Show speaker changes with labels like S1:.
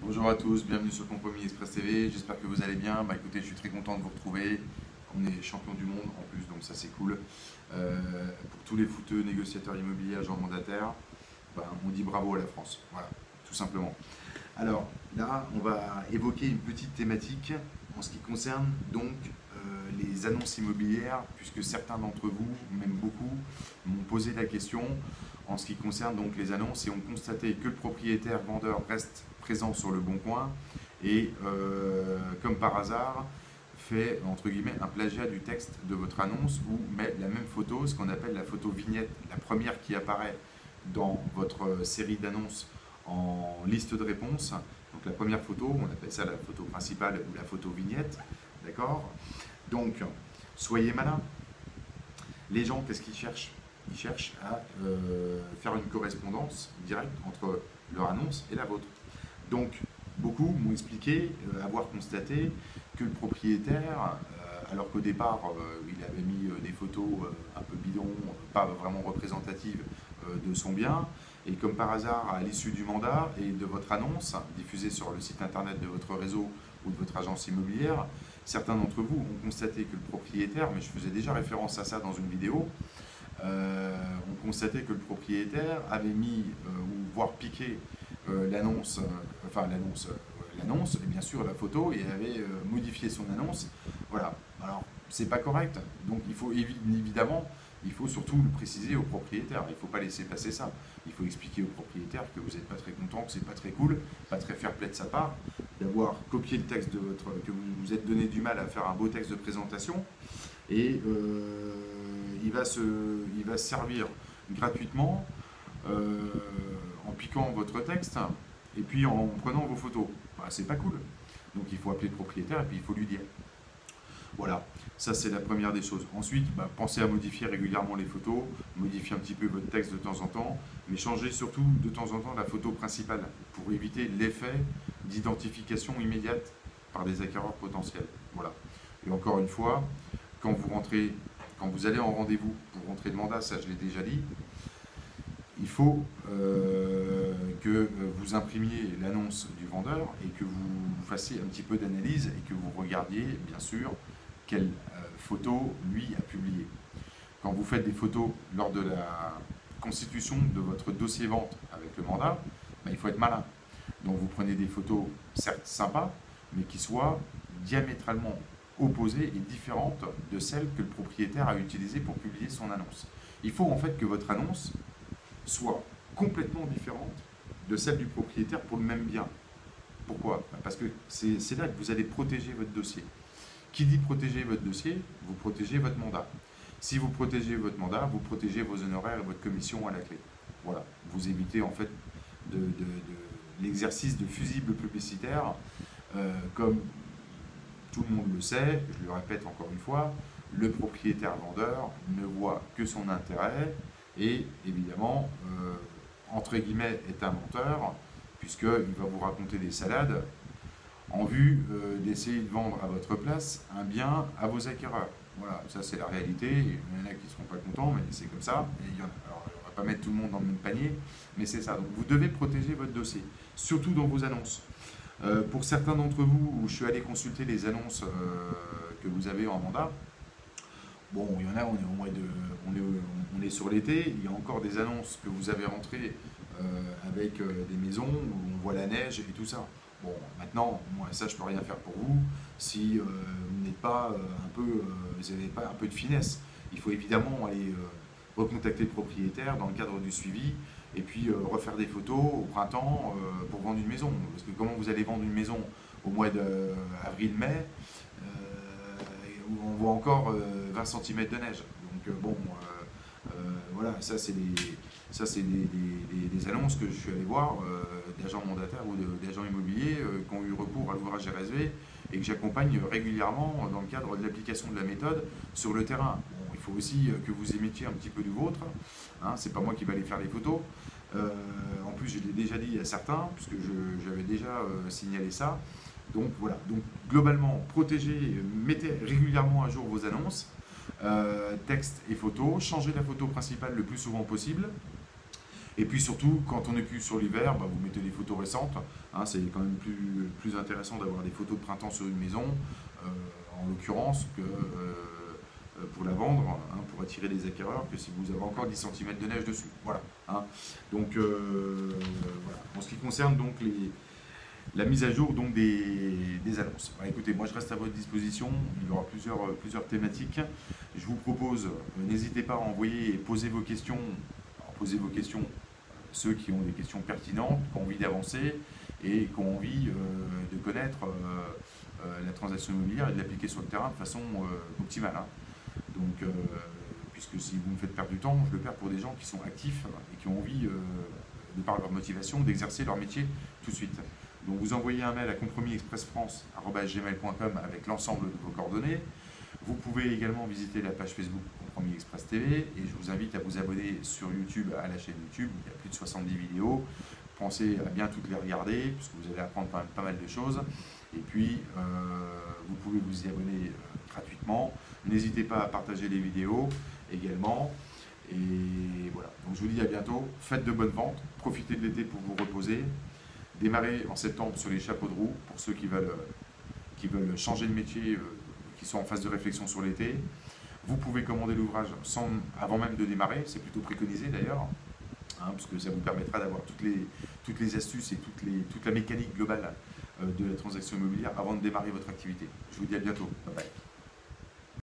S1: Bonjour à tous, bienvenue sur Compromis Express TV, j'espère que vous allez bien. Écoutez, je suis très content de vous retrouver. On est champion du monde en plus, donc ça c'est cool. Pour tous les footeux, négociateurs immobiliers, agents mandataires, on dit bravo à la France, voilà, tout simplement. Alors là, on va évoquer une petite thématique en ce qui concerne donc les annonces immobilières, puisque certains d'entre vous, même beaucoup, m'ont posé la question en ce qui concerne donc les annonces et ont constaté que le propriétaire vendeur reste présent sur le bon coin et comme par hasard fait entre guillemets un plagiat du texte de votre annonce ou met la même photo, ce qu'on appelle la photo vignette, la première qui apparaît dans votre série d'annonces en liste de réponses. Donc la première photo, on appelle ça la photo principale ou la photo vignette, d'accord? Donc soyez malins. Les gens, qu'est-ce qu'ils cherchent? Ils cherchent à faire une correspondance directe entre leur annonce et la vôtre. Donc, beaucoup m'ont expliqué avoir constaté que le propriétaire, alors qu'au départ, il avait mis des photos un peu bidons, pas vraiment représentatives de son bien, et comme par hasard, à l'issue du mandat et de votre annonce, diffusée sur le site internet de votre réseau ou de votre agence immobilière, certains d'entre vous ont constaté que le propriétaire, mais je faisais déjà référence à ça dans une vidéo, ont constaté que le propriétaire avait mis ou voire piqué l'annonce, l'annonce et bien sûr la photo et avait modifié son annonce. Voilà. Alors c'est pas correct. Donc il faut évidemment, il faut surtout le préciser au propriétaire. Il ne faut pas laisser passer ça. Il faut expliquer au propriétaire que vous n'êtes pas très content, que c'est pas très cool, pas très fair-play de sa part, d'avoir copié le texte de votre, que vous vous êtes donné du mal à faire un beau texte de présentation et il va se servir gratuitement en piquant votre texte et puis en prenant vos photos. C'est pas cool. Donc il faut appeler le propriétaire et puis il faut lui dire. Voilà, ça c'est la première des choses. Ensuite, pensez à modifier régulièrement les photos, modifier un petit peu votre texte de temps en temps, mais changez surtout de temps en temps la photo principale pour éviter l'effet d'identification immédiate par des acquéreurs potentiels. Voilà. Et encore une fois, quand vous allez en rendez-vous pour rentrer le mandat, ça je l'ai déjà dit, il faut que vous imprimiez l'annonce du vendeur et que vous fassiez un petit peu d'analyse et que vous regardiez, bien sûr, quelle photo lui a publié. Quand vous faites des photos lors de la constitution de votre dossier vente avec le mandat, il faut être malin. Donc vous prenez des photos certes sympas, mais qui soient diamétralement opposées et différentes de celles que le propriétaire a utilisées pour publier son annonce. Il faut en fait que votre annonce soit complètement différente de celle du propriétaire pour le même bien. Pourquoi? Parce que c'est là que vous allez protéger votre dossier. Qui dit protéger votre dossier? Vous protégez votre mandat. Si vous protégez votre mandat, vous protégez vos honoraires et votre commission à la clé. Voilà, vous évitez en fait l'exercice de fusible publicitaire. Comme tout le monde le sait, je le répète encore une fois, le propriétaire vendeur ne voit que son intérêt et évidemment, entre guillemets, est un menteur puisqu'il va vous raconter des salades en vue d'essayer de vendre à votre place un bien à vos acquéreurs. Voilà, ça c'est la réalité. Il y en a qui ne seront pas contents, mais c'est comme ça. Et il y en a. Alors, on ne va pas mettre tout le monde dans le même panier, mais c'est ça. Donc vous devez protéger votre dossier, surtout dans vos annonces. Pour certains d'entre vous, où je suis allé consulter les annonces que vous avez en mandat, bon, il y en a, on est sur l'été, il y a encore des annonces que vous avez rentrées avec des maisons où on voit la neige et tout ça. Bon, maintenant, moi, ça, je peux rien faire pour vous si vous n'êtes pas vous n'avez pas un peu de finesse. Il faut évidemment aller recontacter le propriétaire dans le cadre du suivi et puis refaire des photos au printemps pour vendre une maison. Parce que comment vous allez vendre une maison au mois d'avril-mai où on voit encore 20 cm de neige. Donc voilà, ça c'est des annonces que je suis allé voir d'agents mandataires ou d'agents immobiliers qui ont eu recours à l'ouvrage RSV et que j'accompagne régulièrement dans le cadre de l'application de la méthode sur le terrain. Bon, il faut aussi que vous émettiez un petit peu du vôtre, hein, c'est pas moi qui vais aller faire les photos. En plus, je l'ai déjà dit à certains, puisque j'avais déjà signalé ça. Donc voilà, donc globalement, protégez, mettez régulièrement à jour vos annonces, texte et photos, changez la photo principale le plus souvent possible. Et puis surtout, quand on n'est plus sur l'hiver, bah, vous mettez des photos récentes. Hein, c'est quand même plus intéressant d'avoir des photos de printemps sur une maison, en l'occurrence, que pour la vendre, hein, pour attirer des acquéreurs, que si vous avez encore 10 cm de neige dessus. Voilà. Hein. Donc, voilà. En ce qui concerne donc la mise à jour donc des annonces. Bah, écoutez, moi je reste à votre disposition, il y aura plusieurs thématiques. Je vous propose, n'hésitez pas à envoyer et poser vos questions. Alors, posez vos questions, ceux qui ont des questions pertinentes, qui ont envie d'avancer et qui ont envie de connaître la transaction immobilière et de l'appliquer sur le terrain de façon optimale. Hein. Donc, puisque si vous me faites perdre du temps, je le perds pour des gens qui sont actifs et qui ont envie, de par leur motivation, d'exercer leur métier tout de suite. Donc vous envoyez un mail à compromisexpressfrance@gmail.com avec l'ensemble de vos coordonnées. Vous pouvez également visiter la page Facebook Compromis Express TV et je vous invite à vous abonner sur YouTube, à la chaîne YouTube. Il y a plus de 70 vidéos. Pensez à bien toutes les regarder puisque vous allez apprendre quand même pas mal de choses. Et puis, vous pouvez vous y abonner gratuitement. N'hésitez pas à partager les vidéos également. Et voilà. Donc je vous dis à bientôt. Faites de bonnes ventes. Profitez de l'été pour vous reposer. Démarrez en septembre sur les chapeaux de roue pour ceux qui veulent changer de métier, qui sont en phase de réflexion sur l'été. Vous pouvez commander l'ouvrage avant même de démarrer, c'est plutôt préconisé d'ailleurs, hein, parce que ça vous permettra d'avoir toutes les astuces et toute la mécanique globale de la transaction immobilière avant de démarrer votre activité. Je vous dis à bientôt. Bye bye.